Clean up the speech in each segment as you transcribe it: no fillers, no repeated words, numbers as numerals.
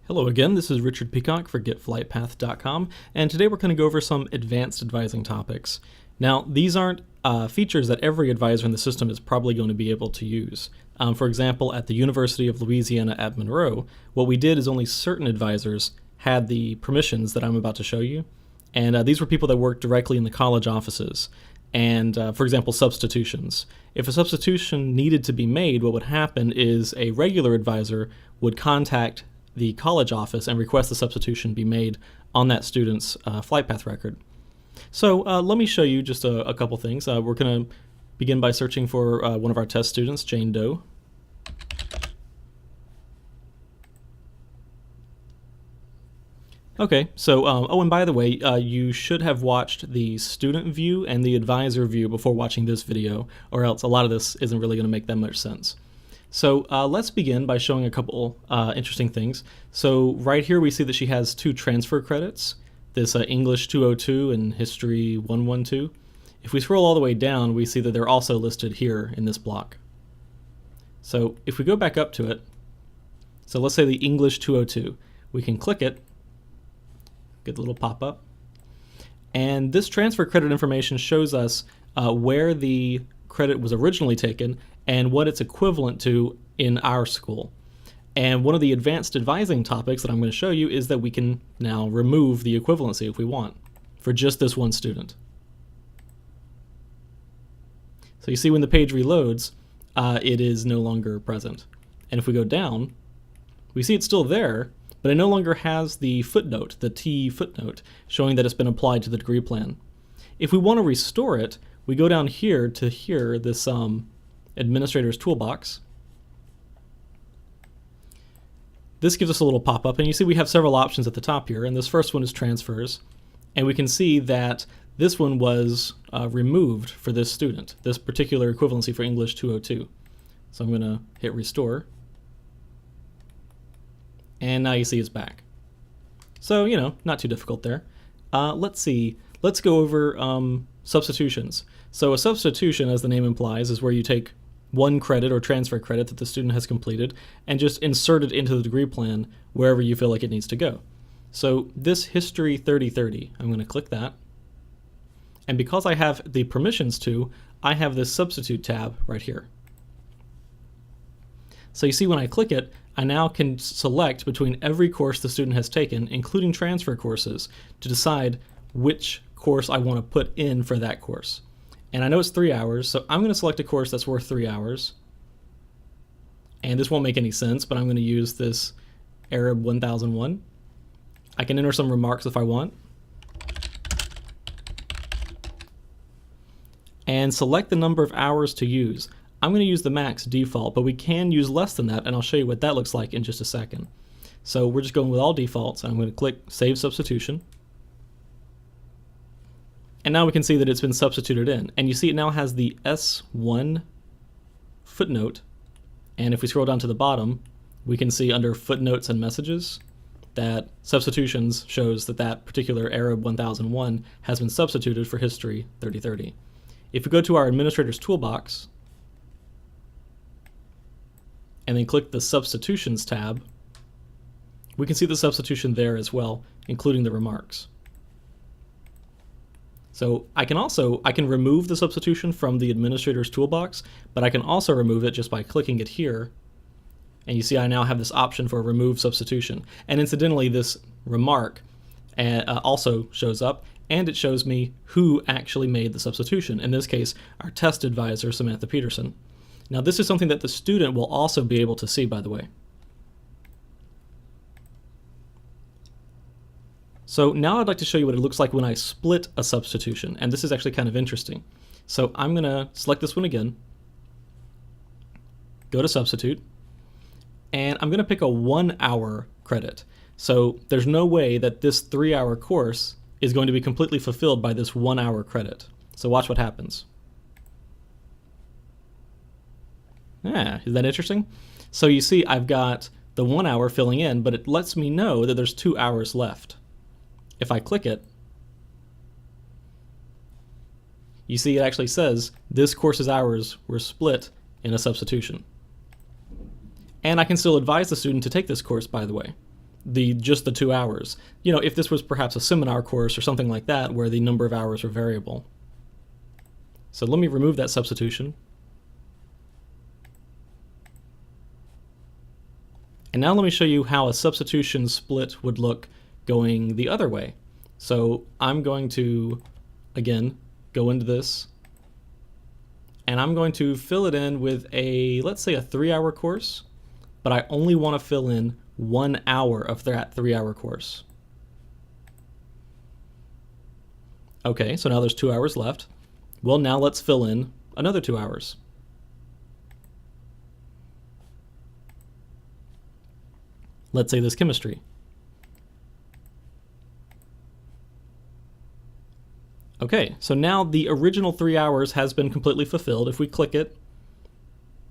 Hello again, this is Richard Peacock for GetFlightPath.com, and today we're going to go over some advanced advising topics. Now, these aren't features that every advisor in the system is probably going to be able to use. For example, at the University of Louisiana at Monroe, what we did is only certain advisors had the permissions that I'm about to show you, and these were people that worked directly in the college offices. And for example, substitutions. If a substitution needed to be made, what would happen is a regular advisor would contact the college office and request the substitution be made on that student's FlightPath record. So let me show you just a couple things. We're going to begin by searching for one of our test students, Jane Doe. Okay, so, oh, and by the way, you should have watched the student view and the advisor view before watching this video, or else a lot of this isn't really going to make that much sense. So let's begin by showing a couple interesting things. So right here we see that she has 2 transfer credits, this English 202 and History 112. If we scroll all the way down, we see that they're also listed here in this block. So if we go back up to it, so let's say the English 202, we can click it, get the little pop-up, and this transfer credit information shows us where the credit was originally taken and what it's equivalent to in our school. And one of the advanced advising topics that I'm going to show you is that we can now remove the equivalency if we want for just this one student. So you see when the page reloads, it is no longer present. And if we go down, we see it's still there, but it no longer has the footnote, the T footnote, showing that it's been applied to the degree plan. If we want to restore it, we go down here to this administrator's toolbox. This gives us a little pop-up, and you see we have several options at the top here, and this first one is transfers, and we can see that this one was removed for this student, this particular equivalency for English 202. So I'm going to hit restore, and now you see it's back. So, you know, not too difficult there. Let's see. Let's go over substitutions. So a substitution, as the name implies, is where you take one credit or transfer credit that the student has completed and just insert it into the degree plan wherever you feel like it needs to go. So this History 3030, I'm going to click that. And because I have the permissions to, I have this substitute tab right here. So you see when I click it, I now can select between every course the student has taken, including transfer courses, to decide which course I want to put in for that course. And I know it's 3 hours, so I'm going to select a course that's worth 3 hours. And this won't make any sense, but I'm going to use this Arab 1001. I can enter some remarks if I want. And select the number of hours to use. I'm going to use the max default, but we can use less than that, and I'll show you what that looks like in just a second. So we're just going with all defaults, and I'm going to click Save Substitution. And now we can see that it's been substituted in. And you see it now has the S1 footnote. And if we scroll down to the bottom, we can see under footnotes and messages that substitutions shows that that particular Arab 1001 has been substituted for History 3030. If we go to our administrator's toolbox and then click the Substitutions tab, we can see the substitution there as well, including the remarks. So I can remove the substitution from the administrator's toolbox, but I can also remove it just by clicking it here. And you see I now have this option for remove substitution. And incidentally, this remark also shows up, and it shows me who actually made the substitution. In this case, our test advisor, Samantha Peterson. Now this is something that the student will also be able to see, by the way. So now I'd like to show you what it looks like when I split a substitution, and this is actually kind of interesting. So I'm going to select this one again, go to Substitute, and I'm going to pick a 1 hour credit. So there's no way that this 3 hour course is going to be completely fulfilled by this 1 hour credit. So watch what happens. Yeah, is that interesting? So you see I've got the 1 hour filling in, but it lets me know that there's 2 hours left. If I click it, you see it actually says this course's hours were split in a substitution. And I can still advise the student to take this course, by the way. just the 2 hours. You know, if this was perhaps a seminar course or something like that where the number of hours were variable. So let me remove that substitution. And now let me show you how a substitution split would look going the other way. So I'm going to, again, go into this, and I'm going to fill it in with a, let's say a 3-hour course, but I only want to fill in 1 hour of that 3-hour course. Okay, so now there's 2 hours left. Well, now let's fill in another 2 hours. Let's say this chemistry. Okay, so now the original 3 hours has been completely fulfilled. If we click it,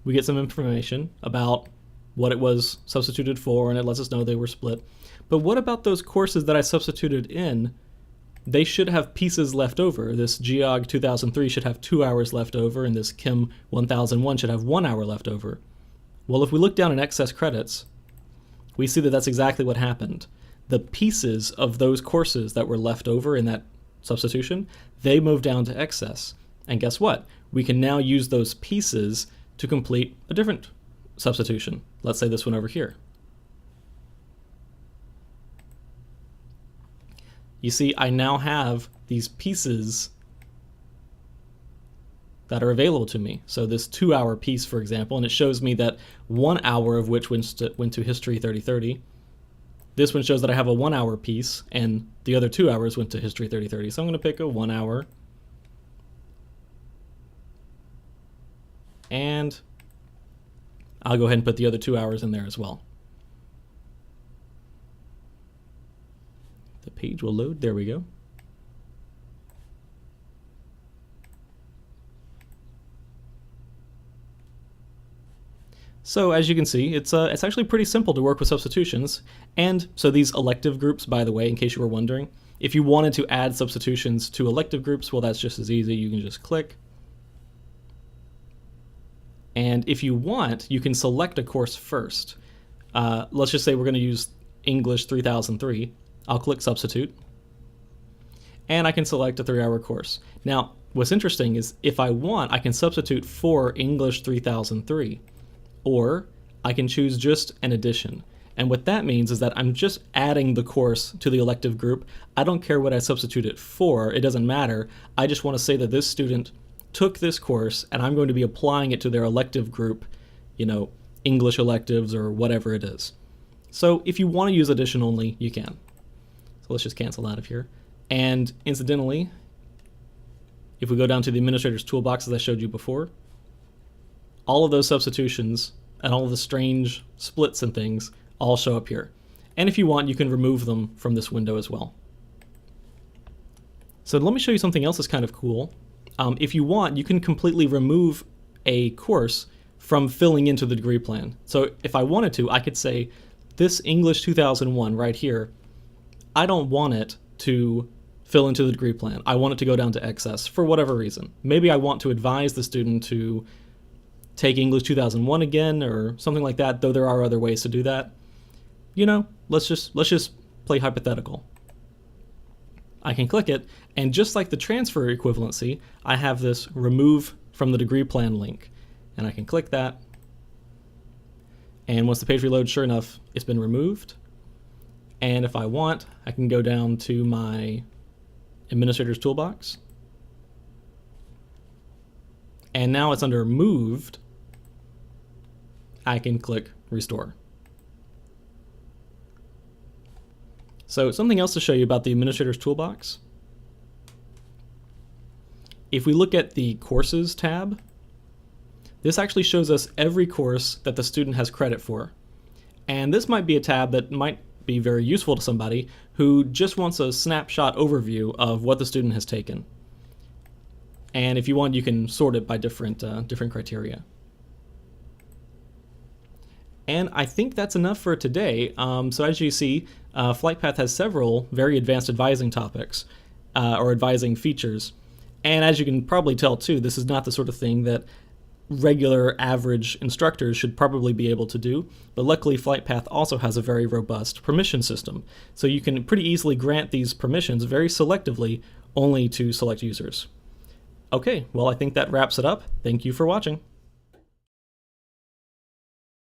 we get some information about what it was substituted for, and it lets us know they were split. But what about those courses that I substituted in? They should have pieces left over. This Geog 2003 should have 2 hours left over, and this Chem 1001 should have 1 hour left over. Well, if we look down in excess credits, we see that that's exactly what happened. The pieces of those courses that were left over in that substitution, they moved down to excess. And guess what? We can now use those pieces to complete a different substitution. Let's say this one over here. You see, I now have these pieces that are available to me. So this 2-hour piece, for example, and it shows me that 1 hour of which went to History 3030. This one shows that I have a 1-hour piece, and the other 2 hours went to History 3030. So I'm going to pick a 1 hour. And I'll go ahead and put the other 2 hours in there as well. The page will load. There we go. So as you can see, it's actually pretty simple to work with substitutions. And so these elective groups, by the way, in case you were wondering, if you wanted to add substitutions to elective groups, well, that's just as easy. You can just click. And if you want, you can select a course first. Let's just say we're going to use English 3003. I'll click Substitute. And I can select a 3-hour course. Now, what's interesting is if I want, I can substitute for English 3003. Or I can choose just an addition. And what that means is that I'm just adding the course to the elective group. I don't care what I substitute it for. It doesn't matter. I just want to say that this student took this course and I'm going to be applying it to their elective group, you know, English electives or whatever it is. So if you want to use addition only, you can. So let's just cancel out of here. And incidentally, if we go down to the administrator's toolbox as I showed you before, all of those substitutions and all of the strange splits and things all show up here. And if you want, you can remove them from this window as well. So let me show you something else that's kind of cool. If you want, you can completely remove a course from filling into the degree plan. So if I wanted to, I could say, this English 2001 right here, I don't want it to fill into the degree plan. I want it to go down to excess for whatever reason. Maybe I want to advise the student to take English 2001 again or something like that, though there are other ways to do that. You know, let's just play hypothetical. I can click it, and just like the transfer equivalency, I have this remove from the degree plan link. And I can click that, and once the page reloads, sure enough, it's been removed. And if I want, I can go down to my administrator's toolbox. And now it's under moved. I can click restore. So something else to show you about the administrator's toolbox. If we look at the courses tab, this actually shows us every course that the student has credit for. And this might be a tab that might be very useful to somebody who just wants a snapshot overview of what the student has taken. And if you want, you can sort it by different criteria. And I think that's enough for today. So as you see, FlightPath has several very advanced advising topics or advising features. And as you can probably tell too, this is not the sort of thing that regular average instructors should probably be able to do, but luckily FlightPath also has a very robust permission system, so you can pretty easily grant these permissions very selectively only to select users. Okay, well I think that wraps it up. Thank you for watching.